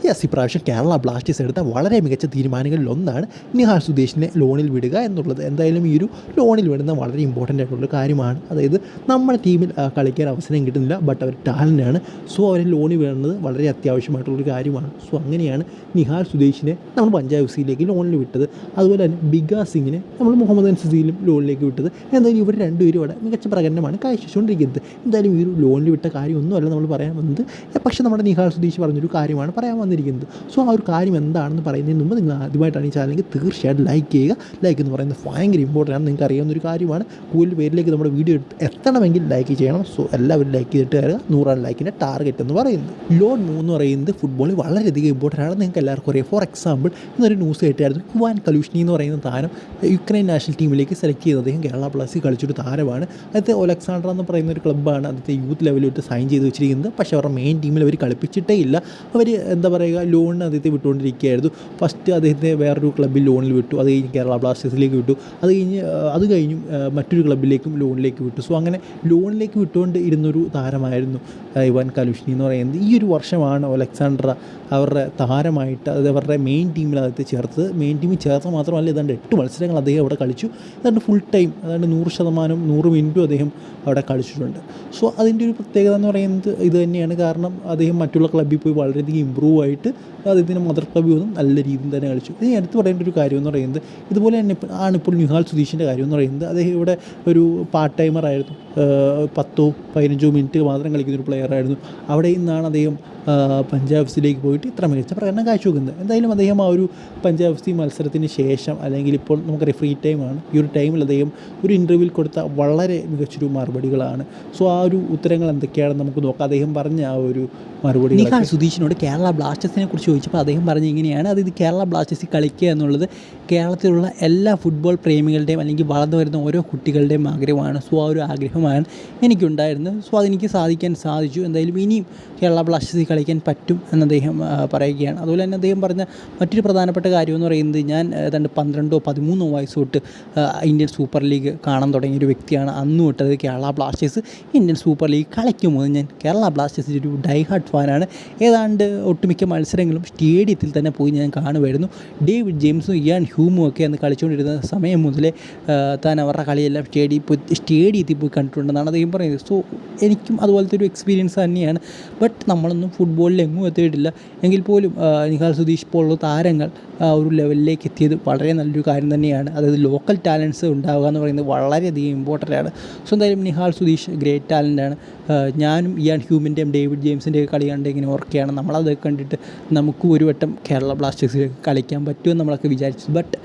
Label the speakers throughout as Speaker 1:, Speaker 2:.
Speaker 1: Yes, ഇപ്രാവശ്യം Kerala Blasters എടുത്ത വളരെ മികച്ച തീരുമാനങ്ങളിലൊന്നാണ് നിഹാൽ സുദേശിനെ ലോണിൽ വിടുക എന്നുള്ളത്. എന്തായാലും ഈ ഒരു ലോണിൽ വിടുന്ന വളരെ ഇമ്പോർട്ടൻ്റ് ആയിട്ടുള്ള കാര്യമാണ്. അതായത് നമ്മുടെ ടീമിൽ കളിക്കാൻ അവസരം കിട്ടുന്നില്ല, ബട്ട് അവർ ടാലൻ്റാണ്. സോ അവരെ ലോണിൽ വിടുന്നത് വളരെ അത്യാവശ്യമായിട്ടുള്ളൊരു കാര്യമാണ്. സോ അങ്ങനെയാണ് നിഹാൽ സുദേശിനെ നമ്മൾ പഞ്ചാബ് എഫ് സിയിലേക്ക് ലോണിൽ വിട്ടത്. അതുപോലെ തന്നെ ബിഗാ സിംഗിനെ നമ്മൾ മുഹമ്മദ് അൻസിയിലും ലോണിലേക്ക് വിട്ടത്. എന്തായാലും ഇവർ രണ്ടുപേരും ഇവിടെ മികച്ച പ്രകടനമാണ് കാഴ്ചവെച്ചുകൊണ്ടിരിക്കുന്നത്. എന്തായാലും ഈ ഒരു ലോണിൽ വിട്ട കാര്യമൊന്നുമല്ല നമ്മൾ പറയാൻ വന്നത്, പക്ഷേ നമ്മുടെ നിഹാൽ സുദേശ് പറഞ്ഞൊരു കാര്യമാണ് പറയാൻ വന്നിരിക്കുന്നത്. സോ ആ ഒരു കാര്യം എന്താണെന്ന് പറയുന്നതിന് മുമ്പ് നിങ്ങൾ ആദ്യമായിട്ടാണ് ഈ ചാനലെങ്കിൽ തീർച്ചയായിട്ടും ലൈക്ക് ചെയ്യുക. ലൈക്ക് എന്ന് പറയുന്നത് ഭയങ്കര ഇമ്പോർട്ടൻ്റ് ആണ്, നിങ്ങൾക്ക് അറിയാവുന്നൊരു കാര്യമാണ്. കൂടുതൽ പേരിലേക്ക് നമ്മുടെ വീഡിയോ എത്തണമെങ്കിൽ ലൈക്ക് ചെയ്യണം. സോ എല്ലാവരും ലൈക്ക് ചെയ്തിട്ട് കയറുക. 100 ലൈക്കിൻ്റെ ടാർഗറ്റ് എന്ന് പറയുന്നത്. ലോഡ് 3 എന്ന് പറയുന്നത് ഫുട്ബോളിൽ വളരെയധികം ഇമ്പോർട്ടൻ്റ് ആണ്, നിങ്ങൾക്ക് എല്ലാവർക്കും അറിയാം. ഫോർ എക്സാമ്പിൾ ഇന്നൊരു ന്യൂസ് കേട്ടായിരുന്നു, ഇവാൻ കലൂഷ്നി എന്ന് പറയുന്ന താരം യുക്രൈൻ നാഷണൽ ടീമിലേക്ക് സെലക്ട് ചെയ്തത്. അദ്ദേഹം കേരള ബ്ലാസ്റ്റേഴ്സിൽ കളിച്ചൊരു താരമാണ്. അതിൻ്റെ ഒലക്സാണ്ടർ എന്ന് പറയുന്ന ഒരു ക്ലബ്ബാണ് അതിൻ്റെ യൂത്ത് ലെവലിലോട്ട് സൈൻ ചെയ്ത് വെച്ചിരിക്കുന്നത്. പക്ഷേ അവരുടെ മെയിൻ ടീമിൽ അവർ കളിപ്പിച്ചിട്ടേ ഇല്ല. അവർ എന്താ പറയുക, ലോണിന് അദ്ദേഹത്തെ വിട്ടുകൊണ്ടിരിക്കുകയായിരുന്നു. ഫസ്റ്റ് അദ്ദേഹത്തെ വേറൊരു ക്ലബ്ബിൽ ലോണിൽ വിട്ടു, അത് കഴിഞ്ഞ് കേരള ബ്ലാസ്റ്റേഴ്സിലേക്ക് വിട്ടു, അത് കഴിഞ്ഞും മറ്റൊരു ക്ലബ്ബിലേക്കും ലോണിലേക്ക് വിട്ടു. സോ അങ്ങനെ ലോണിലേക്ക് വിട്ടുകൊണ്ട് ഇരുന്നൊരു താരമായിരുന്നു ഇവാൻ കലൂഷ്നി എന്ന് പറയുന്നത്. ഈ ഒരു വർഷമാണ് ഒലക്സാണ്ട്ര അവരുടെ താരമായിട്ട് അത് അവരുടെ മെയിൻ ടീമിലകത്ത് ചേർത്തത്. മെയിൻ ടീമിൽ ചേർത്ത് മാത്രമല്ല, ഏതാണ്ട് 8 മത്സരങ്ങൾ അദ്ദേഹം അവിടെ കളിച്ചു. ഏതാണ്ട് ഫുൾ ടൈം, ഏതാണ്ട് 100% 100 മിനിറ്റും അദ്ദേഹം അവിടെ കളിച്ചിട്ടുണ്ട്. സോ അതിൻ്റെ ഒരു പ്രത്യേകത എന്ന് പറയുന്നത് ഇത് തന്നെയാണ്. കാരണം അദ്ദേഹം മറ്റുള്ള ക്ലബ്ബിൽ പോയി വളരെയധികം ഇമ്പ്രൂവ് ആയിട്ട് അദ്ദേഹത്തിൻ്റെ മദർ ക്ലബ്ബിൽ വന്നും നല്ല രീതിയിൽ തന്നെ കളിച്ചു. ഇനി എടുത്ത് പറയേണ്ട ഒരു കാര്യം എന്ന് പറയുന്നത് ഇതുപോലെ തന്നെ ആണിപ്പോൾ നിഹാൽ സുധീഷിൻ്റെ കാര്യം എന്ന് പറയുന്നത്. അദ്ദേഹം ഇവിടെ ഒരു പാർട്ട് ടൈമറായിരുന്നു, 10-15 മിനിറ്റ് മാത്രം കളിക്കുന്നൊരു പ്ലെയറായിരുന്നു. അവിടെ നിന്നാണ് അദ്ദേഹം പഞ്ചാബ് എഫ് സിയിലേക്ക് പോയിട്ട് ഇത്ര മികച്ച പ്രകടനം കാഴ്ചവെക്കുന്നത്. എന്തായാലും അദ്ദേഹം ആ ഒരു പഞ്ചാബ് എഫ് സി മത്സരത്തിന് ശേഷം, അല്ലെങ്കിൽ ഇപ്പോൾ നമുക്കറിയാം ഫ്രീ ടൈമാണ്, ഈ ഒരു ടൈമിൽ അദ്ദേഹം ഒരു ഇൻ്റർവ്യൂവിൽ കൊടുത്ത വളരെ മികച്ചൊരു മറുപടികളാണ്. സോ ആ ഒരു ഉത്തരങ്ങൾ എന്തൊക്കെയാണെന്ന് നമുക്ക് നോക്കാം. അദ്ദേഹം പറഞ്ഞ ആ ഒരു മറുപടി നിഹാൽ സുധീഷിനോട് കേരള ബ്ലാസ്റ്റേഴ്സിനെ കുറിച്ച് ചോദിച്ചപ്പോൾ അദ്ദേഹം പറഞ്ഞ ഇങ്ങനെയാണ്, അതായത് കേരള ബ്ലാസ്റ്റേഴ്സിൽ കളിക്കുക എന്നുള്ളത് കേരളത്തിലുള്ള എല്ലാ ഫുട്ബോൾ പ്രേമികളുടെയും അല്ലെങ്കിൽ വളർന്നു വരുന്ന ഓരോ കുട്ടികളുടെയും ആഗ്രഹമാണ്. സോ ആ ഒരു ആഗ്രഹമാണ് എനിക്കുണ്ടായിരുന്നത്. സോ അതെനിക്ക് സാധിക്കാൻ സാധിച്ചു. എന്തായാലും ഇനിയും കേരള ബ്ലാസ്റ്റേഴ്സിൽ കളിക്കാൻ പറ്റും എന്ന് അദ്ദേഹം പറയുകയാണ്. അതുപോലെ തന്നെ അദ്ദേഹം പറഞ്ഞ മറ്റൊരു പ്രധാനപ്പെട്ട കാര്യം എന്ന് പറയുന്നത്, ഞാൻ ഏതാണ്ട് 12-13 വയസ്സ് തൊട്ട് ഇന്ത്യൻ സൂപ്പർ ലീഗ് കാണാൻ തുടങ്ങിയൊരു വ്യക്തിയാണ്. അന്ന് തൊട്ടത് Kerala Blasters Indian super league കളിക്കുമ്പോൾ ഞാൻ കേരള ബ്ലാസ്റ്റേഴ്സിൻ്റെ ഒരു ഡൈ ഹാർട്ട് ഫാനാണ്. ഏതാണ്ട് ഒട്ടുമിക്ക മത്സരങ്ങളും സ്റ്റേഡിയത്തിൽ തന്നെ പോയി ഞാൻ കാണുമായിരുന്നു. ഡേവിഡ് ജെയിംസും ഇയാൻ ഹ്യൂമും ഒക്കെ അന്ന് കളിച്ചുകൊണ്ടിരുന്ന സമയം മുതലേ താൻ അവരുടെ കളിയെല്ലാം സ്റ്റേഡിയത്തിൽ പോയി കണ്ടിട്ടുണ്ടെന്നാണ് അദ്ദേഹം പറയുന്നത്. സോ എനിക്കും അതുപോലത്തെ ഒരു എക്സ്പീരിയൻസ് തന്നെയാണ്. ബട്ട് നമ്മളൊന്നും ഫുട്ബോളിൽ എങ്ങും എത്തിയിട്ടില്ല. എങ്കിൽ പോലും നിഹാൽ സുധീഷ് പോലുള്ള താരങ്ങൾ ഒരു ലെവലിലേക്ക് എത്തിയത് വളരെ നല്ലൊരു കാര്യം തന്നെയാണ്. അതായത് ലോക്കൽ ടാലൻസ് ഉണ്ടാവുക എന്ന് പറയുന്നത് വളരെയധികം ഇമ്പോർട്ടൻ്റ് ആണ്. സോ എന്തായാലും നിഹാൽ സുധീഷ് ഗ്രേറ്റ് ടാലൻ്റാണ്. ഞാനും ഇയാൻ ഹ്യൂമിൻ്റെയും ഡേവിഡ് ജെയിംസിൻ്റെയൊക്കെ കളി കണ്ട് ഇങ്ങനെ ഓർക്കുകയാണ്. നമ്മളതൊക്കെ കണ്ടിട്ട് നമുക്കും ഒരു വട്ടം കേരള ബ്ലാസ്റ്റേഴ്സിലേക്ക് കളിക്കാൻ പറ്റുമെന്ന് നമ്മളൊക്കെ വിചാരിച്ചു. ബട്ട്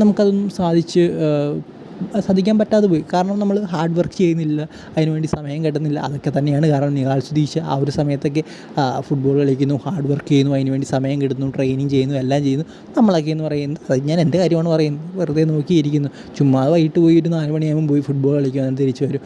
Speaker 1: നമുക്കതൊന്നും സാധിക്കാൻ പറ്റാതെ പോയി. കാരണം നമ്മൾ ഹാർഡ് വർക്ക് ചെയ്യുന്നില്ല, അതിനുവേണ്ടി സമയം കിട്ടുന്നില്ല. അതൊക്കെ തന്നെയാണ് കാരണം. നിഹാൽ സുധീഷ് ആ ഒരു സമയത്തൊക്കെ ഫുട്ബോൾ കളിക്കുന്നു, ഹാർഡ് വർക്ക് ചെയ്യുന്നു, അതിനുവേണ്ടി സമയം കിട്ടുന്നു, ട്രെയിനിങ് ചെയ്യുന്നു, എല്ലാം ചെയ്യുന്നു. നമ്മളൊക്കെ എന്ന് പറയുന്നത്, അത് ഞാൻ എൻ്റെ കാര്യമാണ് പറയുന്നത്, വെറുതെ നോക്കിയിരിക്കുന്നു. ചുമ്മാ വൈകിട്ട് പോയി ഒരു 4 മണിയാകുമ്പോൾ പോയി ഫുട്ബോൾ കളിക്കുക, എന്നിട്ട് തിരിച്ചു വരും.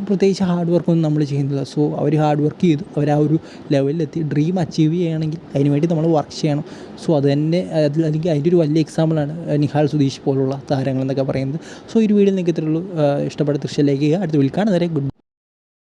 Speaker 1: പ്രത്യേകിച്ച് ഹാർഡ് വർക്കൊന്നും നമ്മൾ ചെയ്യുന്നില്ല. സോ അവർ ഹാർഡ് വർക്ക് ചെയ്തു, അവർ ആ ഒരു ലെവലിലെത്തി. ഡ്രീം അച്ചീവ് ചെയ്യുകയാണെങ്കിൽ അതിനുവേണ്ടി നമ്മൾ വർക്ക് ചെയ്യണം. സോ അത് തന്നെ അല്ലെങ്കിൽ അതിൻ്റെ ഒരു വലിയ എക്സാമ്പിളാണ് നിഹാൽ സുധീഷ് പോലുള്ള താരങ്ങൾ എന്നൊക്കെ പറയുന്നത്. സോ ഈ ഒരു വീഡിയോ നിങ്ങൾക്ക് ഇത്രയുള്ളൂ. ഇഷ്ടപ്പെട്ട തീർച്ചയായും ലൈക്ക് ചെയ്യുക. അടുത്ത വീഡിയോയിൽ കാണുന്നവരെ ഗുഡ്.